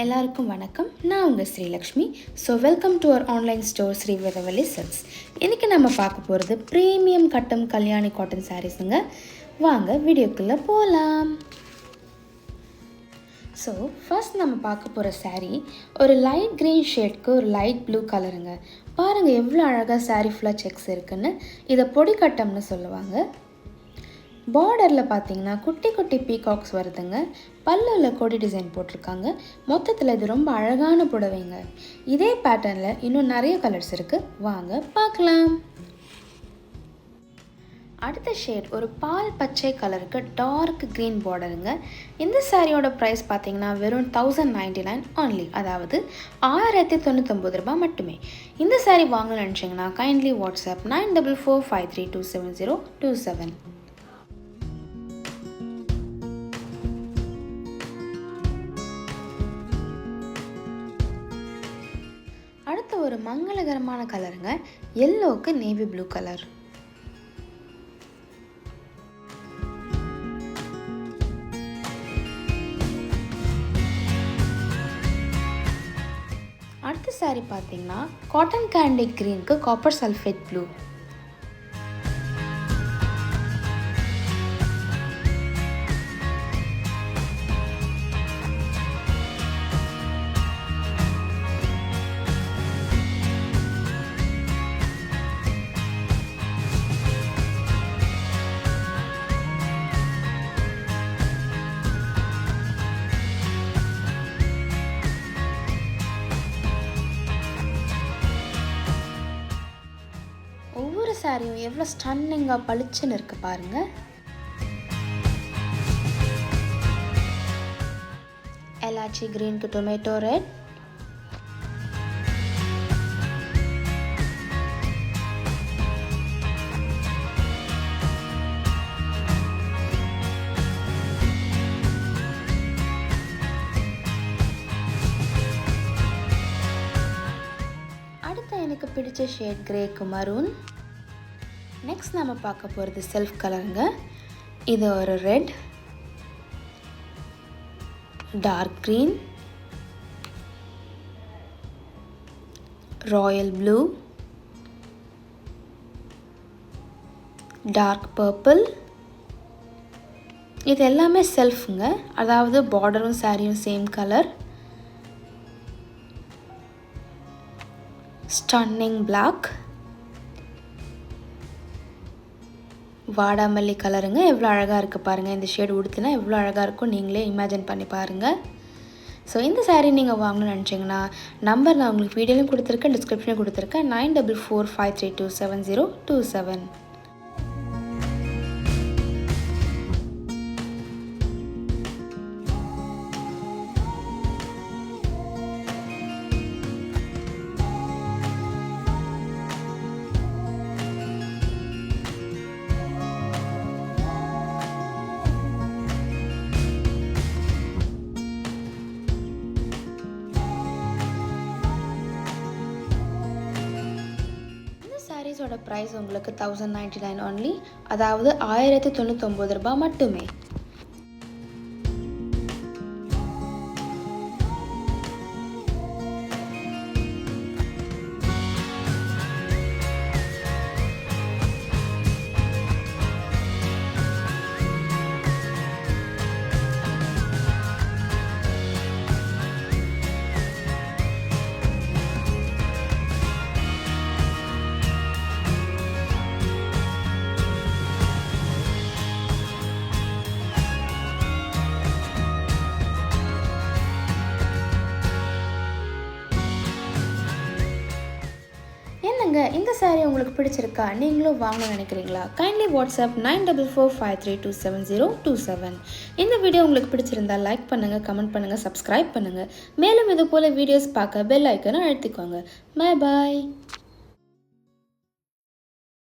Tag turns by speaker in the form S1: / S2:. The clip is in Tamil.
S1: எல்லாருக்கும் வணக்கம். நான் உங்கள் Srilakshmi. So welcome to our online store Sri Vedavalli Silks. இன்றைக்கி நம்ம பார்க்க போகிறது ப்ரீமியம் கட்டம் கல்யாணி காட்டன் சாரீஸுங்க. வாங்க வீடியோக்குள்ளே போகலாம். ஸோ ஃபர்ஸ்ட் நம்ம பார்க்க போகிற saree ஒரு லைட் க்ரீன் ஷேட்க்கு ஒரு லைட் ப்ளூ கலருங்க. பாருங்கள் எவ்வளோ அழகாக saree ஃபுல்லாக செக்ஸ் இருக்குன்னு. இதை பொடி கட்டம்னு சொல்லுவாங்க. பார்டரில் பார்த்தீங்கன்னா குட்டி குட்டி பீகாக்ஸ் வருதுங்க. பல்லில் கொடி டிசைன் போட்டிருக்காங்க. மொத்தத்தில் இது ரொம்ப அழகான புடவைங்க. இதே பேட்டர்னில் இன்னும் நிறைய கலர்ஸ் இருக்குது, வாங்க பார்க்கலாம். அடுத்த ஷேட் ஒரு பால் பச்சை கலருக்கு டார்க் க்ரீன் பார்டருங்க. இந்த சாரியோட ப்ரைஸ் பார்த்தீங்கன்னா வெறும் 1099 only, அதாவது 1099 ரூபாய் மட்டுமே. இந்த சாரீ வாங்கணும்னு நினச்சிங்கன்னா கைண்ட்லி வாட்ஸ்அப் 9445327027. அடுத்து ஒரு மங்களகரமான கலருங்க. எல்லோவுக்கு நேவி ப்ளூ கலர். அடுத்த சாரி பார்த்தீங்கன்னா காட்டன் கேண்டி க்ரீனுக்கு காப்பர் சல்ஃபேட் ப்ளூ. ஒவ்வொரு சாரியும் எவ்வளோ ஸ்டன்னிங்காக பளிச்சுன்னு இருக்கு பாருங்க. எலாச்சி க்ரீனுக்கு டொமேட்டோ ரெட், எனக்கு பிடிச்ச ஷேட் கிரேக்கு மரூன். நெக்ஸ்ட் நம்ம பார்க்க போகிறது செல்ஃப் கலருங்க. இது ஒரு red, dark green, royal blue, dark purple. இது எல்லாமே செல்ஃபுங்க, அதாவது பார்டரும் சாரியும் சேம் கலர். ஸ்டன்னிங் பிளாக், வாடாமல்லி கலருங்க. எவ்வளோ அழகாக இருக்குது பாருங்கள். இந்த ஷேடு உடுத்தினா எவ்வளோ அழகாக இருக்கும், நீங்களே இமேஜின் பண்ணி பாருங்கள். ஸோ இந்த சாரீ நீங்கள் வாங்கணும்னு நினச்சிங்கன்னா நம்பர் நான் உங்களுக்கு வீடியோலையும் கொடுத்துருக்கேன், டிஸ்கிரிப்ஷனில் கொடுத்துருக்கேன். 9445327027. சாரீஸோட ப்ரைஸ் உங்களுக்கு 1099 only, அதாவது 1099 ரூபாய் மட்டுமே. இந்த சாரீ உங்களுக்கு பிடிச்சிருக்கா? நீங்களும் வாங்கணும்னு நினைக்கிறீங்களா? Kindly WhatsApp 9445327027. இந்த வீடியோ உங்களுக்கு பிடிச்சிருந்தா லைக் பண்ணுங்கள், கமெண்ட் பண்ணுங்கள், சப்ஸ்கிரைப் பண்ணுங்கள். மேலும் இது போல் வீடியோஸ் பார்க்க பெல் ஐக்கனை அழுத்திக்கோங்க. பாய் பாய்.